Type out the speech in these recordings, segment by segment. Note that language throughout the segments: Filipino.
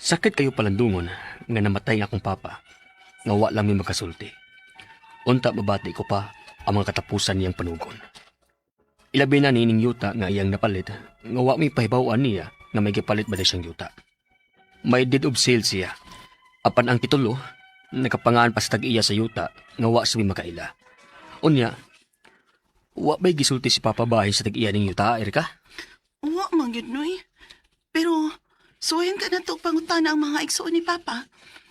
Sakit kayo palandungon nga namatay nga akong papa. Nga wa lang may makasulti. Unta babati ko pa ang mga katapusan niyang panugon. Ilabi na nining yuta nga iyang napalit nga wa may pahibawan niya nga may gipalit ba siyang yuta. May deed of sale siya. Apan ang titulo, nakapangaan pa sa tag-iya sa yuta nga wa suwi makaila. Unya, wa ba'y gisulti si Papa bahin sa tag-iya ning yuta, Erika? Wa man gyud noy. Pero suwayan ka na to pangutana ang mga igsuon ni Papa.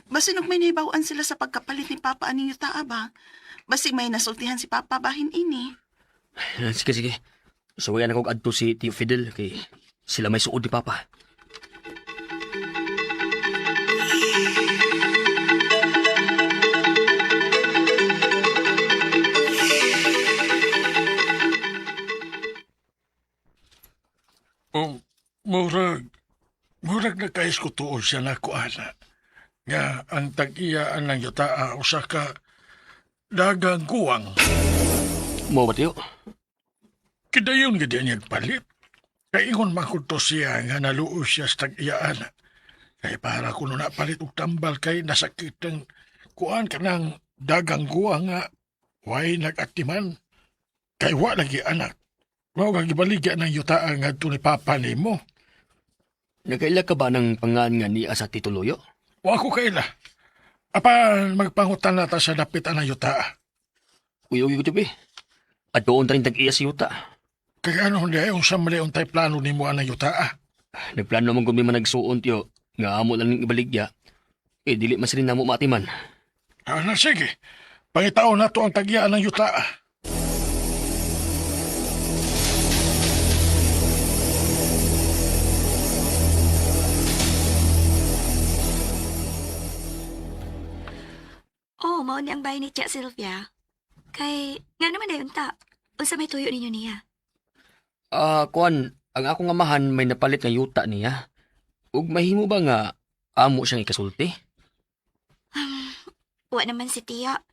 Basin og may nahibawaan sila sa pagkapalit ni Papa aning yutaa ba? Basig may nasultihan si Papa bahin ini. Sige, sige. Suwayan akong adto si Tio Fidel kay sila may suod ni Papa. Oh, murag na kais ko tuon siya na ko, ana. Nga ang tag-iyaan ng yutaa usa ka dagang kuwang. Mo ba, Tio? Kidayon gid niya palit. Kaingon makunto siya nga naluoy siya sa tag-iyaan. Kay para kuno na palit og tambal kay nasakit ng kuan kanang dagang kuwang nga way nag-atiman. Kay wa lagi anak. Mao nga gibaligya ng yutaa nga ni Papa nimo. Nagkaila ka ba ng pangan nga niya sa tituloyo? Wa ko kaila. Apan magpangutan na ta sa dapit ang yutaa. Uy, ko tibi. At doon rin tag-iya si yuta. Kaya ano hindi yung sa mali untay plano ni mo ang yutaa. Nagplano naman kung may managsuon, Tio. Nga amo lang ng ibaligya. Dili mas rin na mo matiman. Na sige. Pangitaon na to ang tagya ng yutaa. Oh, mao ni ang bahay ni Tia Sylvia. Kay, nga naman dayon ta. Unsa may tuyo ninyo niya? Kuan, ang akong amahan may napalit nga yuta niya. Ug mahimo ba nga amo siyang ikasulti? Wa naman si Tia.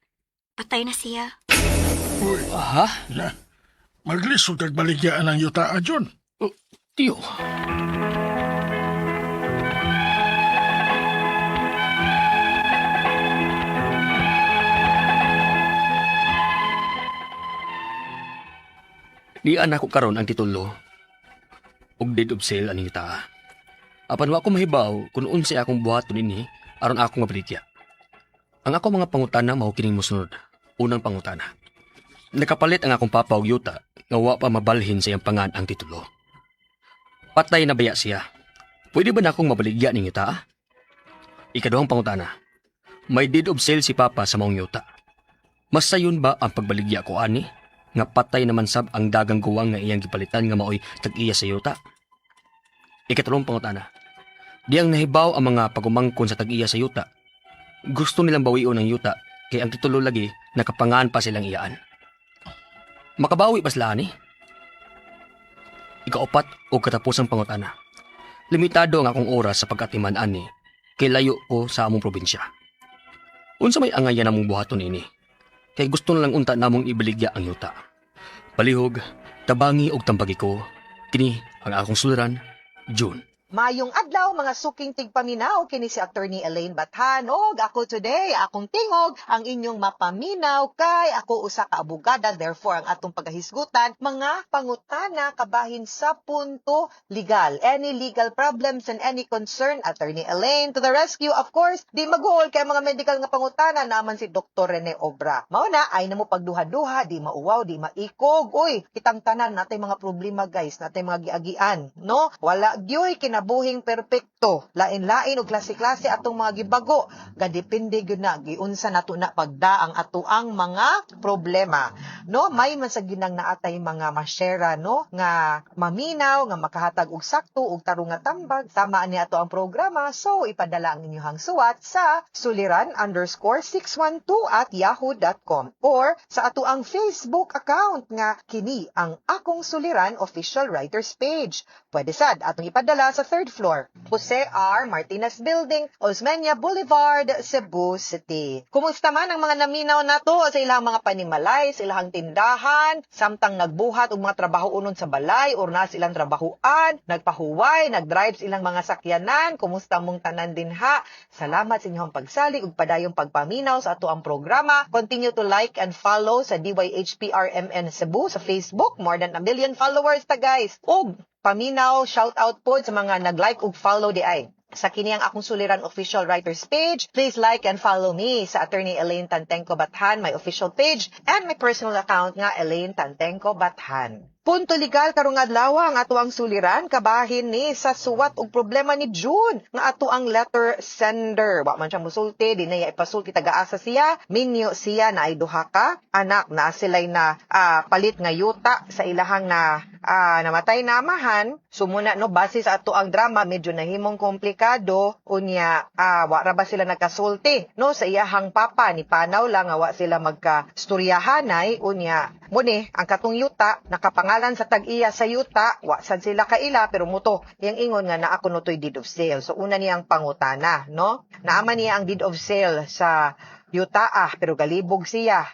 Patay na siya. Uy, Ha? na. Maglisod kag baligyaan ng yutaa, John. Tio. Di anak ko karon ang titulo ug deed of sale aning yuta. Apan wa ko mahibaw kung unsa akong buhaton ini aron ako mabaligya. Ang ako mga pangutana mao kining mosunod. Unang pangutana. Nakapalit ang akong papa og yuta nga wa pa mabalhin sa iyang pangan ang titulo. Patay na baya siya. Pwede ba na akong mabaligya ning yuta? Ikaduhang pangutana. May deed of sale si papa sa maong yuta. Mas sayon ba ang pagbaligya ko ani? Nga patay naman sab ang dagang guwang nga iyang gipalitan nga maoy tag-iya sa yuta. Ikatulong pangutana. Di ang nahibaw ang mga pagumangkon sa tag-iya sa yuta. Gusto nilang bawion ang yuta kay ang titulo lagi nakapangaan pa silang iyaan. Makabawi pa sila ani? Ikaapat o katapusang pangutana. Limitado ang akong oras sa pag-atiman ani kay layo ko sa among probinsya. Unsa may angayan namong buhaton ini? Kay gusto na lang unta namong ibaligya ang yuta. Palihog, tabangi og tambagi ko, kini ang akong suliran, June. Mayong adlaw mga suking tigpaminaw kini si Attorney Elaine Bathan og ako today akong tingog ang inyong mapaminaw kay ako usa ka abogada, therefore ang atong pagahisgutan mga pangutana kabahin sa punto legal. Any legal problems and any concern, Attorney Elaine to the rescue. Of course, di maguhol kay mga medical nga pangutana naman si Dr. Rene Obra. Mao na ay namo pagduha-duha, di mauwaw, di maikog. Uy, kitang tanan natay mga problema guys, natay mga giagian, no? Wala gyoy buhing perpekto, lain-lain og klase-klase atong mga gibago, gadepende gyud na giunsa nato na pagdaang ato ang mga problema, no? May man sa ginang naatay mga masyera, no, nga maminaw nga makahatag og sakto og tarong nga tambag sama ni ato ang programa. So ipadala ang inyong suwat sa suliran_612@yahoo.com or sa ato ang Facebook account nga kini ang Akong Suliran official writers page. Pwede sad atong ipadala sa 3rd floor. Jose R. Martinez Building, Osmeña Boulevard, Cebu City. Kumusta man ang mga naminaw nato sa ilang mga panimalay, sa ilang tindahan, samtang nagbuhat og mga trabaho unon sa balay or na silang trabahuan, nagpahuway, nagdrive sa ilang mga sakyanan, kumusta mong tanan dinha? Salamat sa inyong pagsalig ug padayong pagpaminaw sa ato ang programa. Continue to like and follow sa DYHPRMN Cebu sa Facebook. More than 1 million followers ta guys. Ug paminaw, shout out po sa mga nag-like ug follow di ay. Sa kini ang akong suliran official writers page, please like and follow me sa Attorney Elaine Tantenco Bathan, my official page, and my personal account nga Elaine Tantenco Bathan. Punto legal karong adlaw ang ato ang suliran kabahin ni sa suwat og problema ni June nga ato ang letter sender. Wa man siya musulti, di na ipasulti taga-asa siya, minyo siya na ay duha ka anak na sila'y na palit nga yuta sa ilahang na namatay na amahan. Sumuna no base sa ato ang drama medyo nahimong komplikado unya wa ra ba sila nagkasulti no sa iyahang papa ni panaw lang nga wa sila magka-storyahanay unya mo ni ang katong yuta nakapangalan sa tag-iya sa yuta wa sad sila kaila pero muto yang ingon nga naa kuno toy deed of sale. So una niyang pangutana no naama niya ang deed of sale sa yuta pero galibog siya.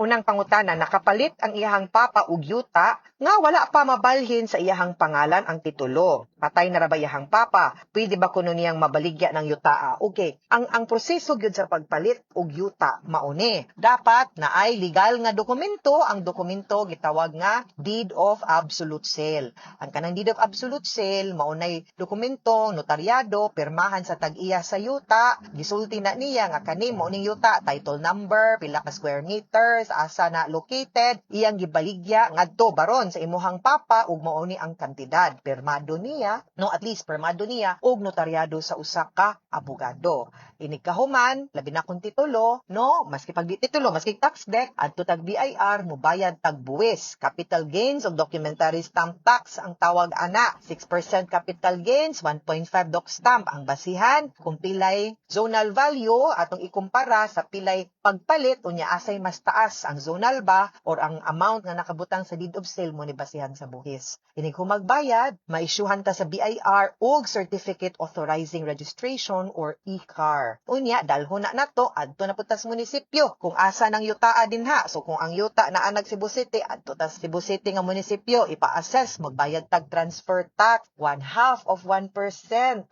Unang pangutana, nakapalit ang iyahang papa ug yuta nga wala pa mabalhin sa iyahang pangalan ang titulo. Patay na ra ba iyahang papa? Pwede ba kuno niyang mabaligya ng yuta? Okay. Ang proseso gyud sa pagpalit og yuta mauni. Dapat na ay legal nga dokumento. Ang dokumento gitawag nga deed of absolute sale. Ang kanang deed of absolute sale maunay dokumento notaryado pirmahan sa tag-iya sa yuta. Gisulti na niya nga kani mao ning yuta, title number, pila ka square meters, asa na located, iyang gibaligya ngadto baron sa imuhang papa ug mao ni ang kantidad. Pirmado niya, no at least pirmado niya ug notaryado sa usa ka abogado. Ini kahuman, labi na kung titulo, no, maski pag di titulo, maski tax deck, adto tag BIR, mubayad tag buwis. Capital gains ug documentary stamp tax ang tawag ana. 6% capital gains, 1.5 doc stamp ang basihan. Kung pilay zonal value, atong ikumpara sa pilay pagpalit, unya asay mas taas ang zonal ba or ang amount nga nakabutang sa deed of sale mo ni basihan sa buhis. Ini kung magbayad, maisyuhan ta sa BIR og Certificate Authorizing Registration or e-car. Unya, dalhon na nato, adto na putas munisipyo. Kung asa ng yutaa dinha. So kung ang yuta na anag Cebu City, adto tas Cebu City nga munisipyo, ipa-assess, magbayad tag transfer tax, 1/2 of 1%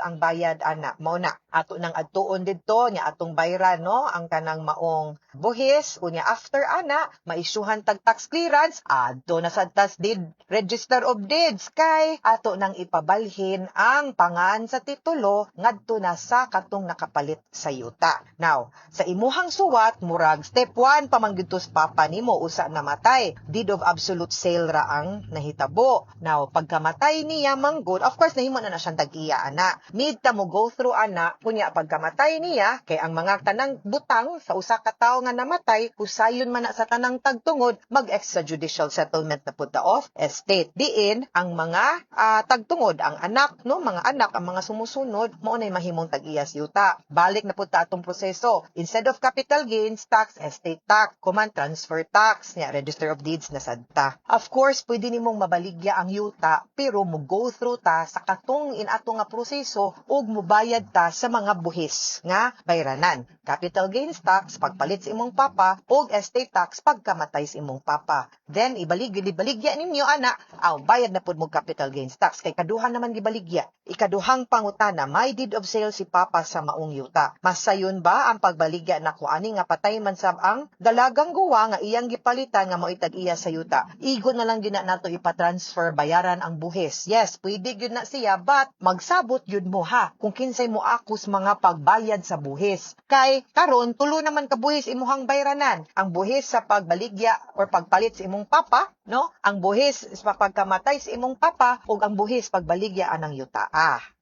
ang bayad ana. Mao na. Ato nang adtuon didto nya atong bayran no, ang kanang maong buhis. Unya after ana, maisyuhan tag tax clearance, adto na sa tas deed register of deeds kay ato nang ipabalhin ang pangan sa titulo ngadto na sa katong nakapalit sa yuta. Now, sa imuhang suwat, murag step 1 pamanggitos papa nimo usa namatay. Deed of absolute sale ra ang nahitabo. Now, pagkamatay niya manggod, of course nahimo na siyang tag-iya ana. Need ta mo go through ana kunya pagkamatay niya kay ang mga tanang butang sa usa ka tawo nga namatay usayon man na sa tanang tagtungod mag-extrajudicial settlement na pud of estate. Diin ang mga tagtungod ang anak no mga anak ang mga sumusunod mao nay mahimong tag-iyas yuta. Balik na pud ta atong proseso. Instead of capital gains tax, estate tax, command transfer tax, nya register of deeds na sadta. Of course, pwede nimong mabaligya ang yuta pero mo go through ta sa katong inato nga proseso ug mobayad ta sa mga buhis nga bayranan. Capital gains tax pagpalit sa imong papa ug estate tax pagkamatay sa imong papa. Then ibaligya ninyo ana, bayad na pud mo capital gains tax kay kaduha naman gibaligya. Ikaduhang pangutana, may deed of sale si papa sa maong yuta. Masayon ba ang pagbaligya na kuani nga patay man sab ang dalagang guwa nga iyang gipalitan nga mao itag-iya sa yuta? Igo na lang gyud na nato ipa-transfer bayaran ang buhis. Yes, pwede gyud na siya but magsabot gyud mo ha kung kinsay mo akos mga pagbayad sa buhis. Kay karon tulo naman ka buhis imuhang bayranan. Ang buhis sa pagbaligya or pagpalit sa imong papa, no? Ang buhis sa pagkamatay sa imong papa ug ang buhis pagbaligya anang yuta.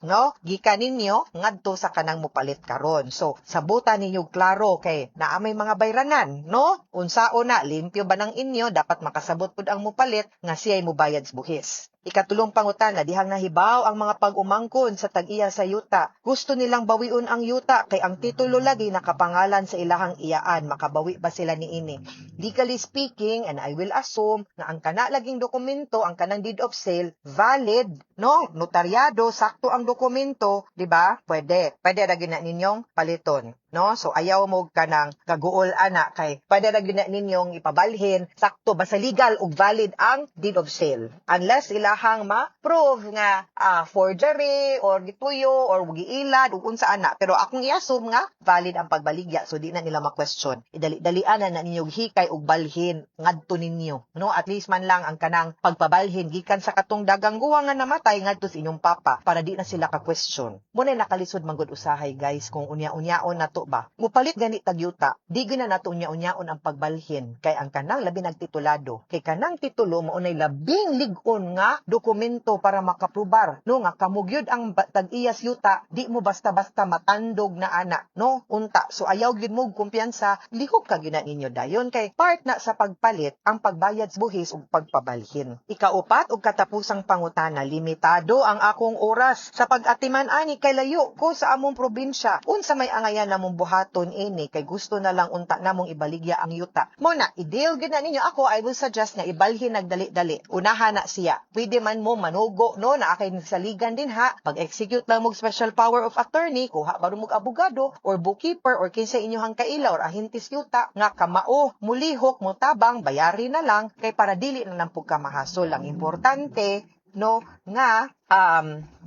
No? Gikan ninyo ngadto sa kanang mupalit karon. So, sabutan ninyo klaro kay naamay mga bayranan, no? Unsaon na limpyo ba nang inyo dapat makasabot pud ang mupalit nga siya'y mubayad sa buhis. Ikatulong pangutana, dihang nahibaw ang mga pag-umangkon sa tag-iya sa yuta. Gusto nilang bawiun ang yuta kay ang titulo lagi nakapangalan sa ilahang iyaan. Makabawi ba sila niini? legally speaking, and I will assume na ang kana laging dokumento, ang kanang deed of sale, valid, no? Notaryado, sakto ang dokumento, di ba? Pwede ra gina ninyong paliton, no? So ayaw mo kanang kaguol ana kay pwede ra gina ninyong ipabalhin sakto basta legal ug valid ang deed of sale. Unless ilahang ma-prove nga forgery or gituyo or giilad ug unsa ana. Pero akong i-assume nga valid ang pagbaligya so di na nila ma-question. Idali-dalian na ninyong hikay ug balhin ngadto ninyo, no? At least man lang ang kanang pagpabalhin gikan sa katong dagang guwa nga namatay ngadto sa inyong papa para di na sila ka-question. Muna nakalisod manggod usahay guys kung unya-unyaon nato ba. Mupalit gani tagyuta, di gina nato unya-unyaon ang pagbalhin kay ang kanang labi nagtitulado. Kay kanang titulo maunay labing lig-on nga dokumento para makaprubar, no? Nga kamugyod ang tag-iyas yuta, di mo basta-basta matandog na ana, no? Unta. So ayaw gyud mo kumpiyansa, lihok ka gina ninyo dayon kay part na sa pagpalit ang pagbayad sa buhis ug pagpabalhin. Ikaupat ug katapusang pangutana, limitado ang akong oras sa pag-atiman ani kay layo ko sa among probinsya. Unsa may angayan namong buhaton ini kay gusto na lang unta namong ibaligya ang yuta. Mo na i-deal gyud na ninyo ako, I will suggest nga ibalhin nagdali-dali. Unahan na siya. Pwede man mo manugo, no, na akay saligan din ha. Pag-execute lang mo special power of attorney, kuha baro mo abogado or bookkeeper or kinsa inyohang kaila or ahintis yuta nga kamao, mulihok mo tabang bayari na lang kay para dili na lang pug ka mahasol. Ang importante, no, nga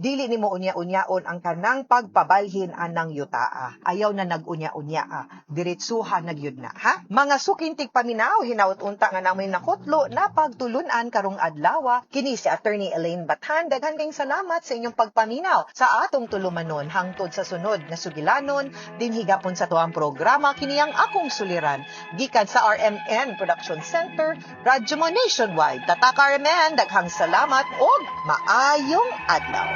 dili nimo unya-unyaon ang kanang pagpabalhin anang yutaa. Ayaw na nag-unya-unya. Diretsuhan na gyud na, ha? Mga sukintig paminaw, hinaut unta nga namin nakutlo na pagtulunan karong adlaw. Kini si Attorney Elaine Bathan. Daghan kayong salamat sa inyong pagpaminaw sa atong tulumanon hangtod sa sunod nga sugilanon din higapon sa tuang programa kini ang akong suliran gikan sa RMN Production Center, Radyo Mo Nationwide. Tataka RMN, daghang salamat og maayong adlaw.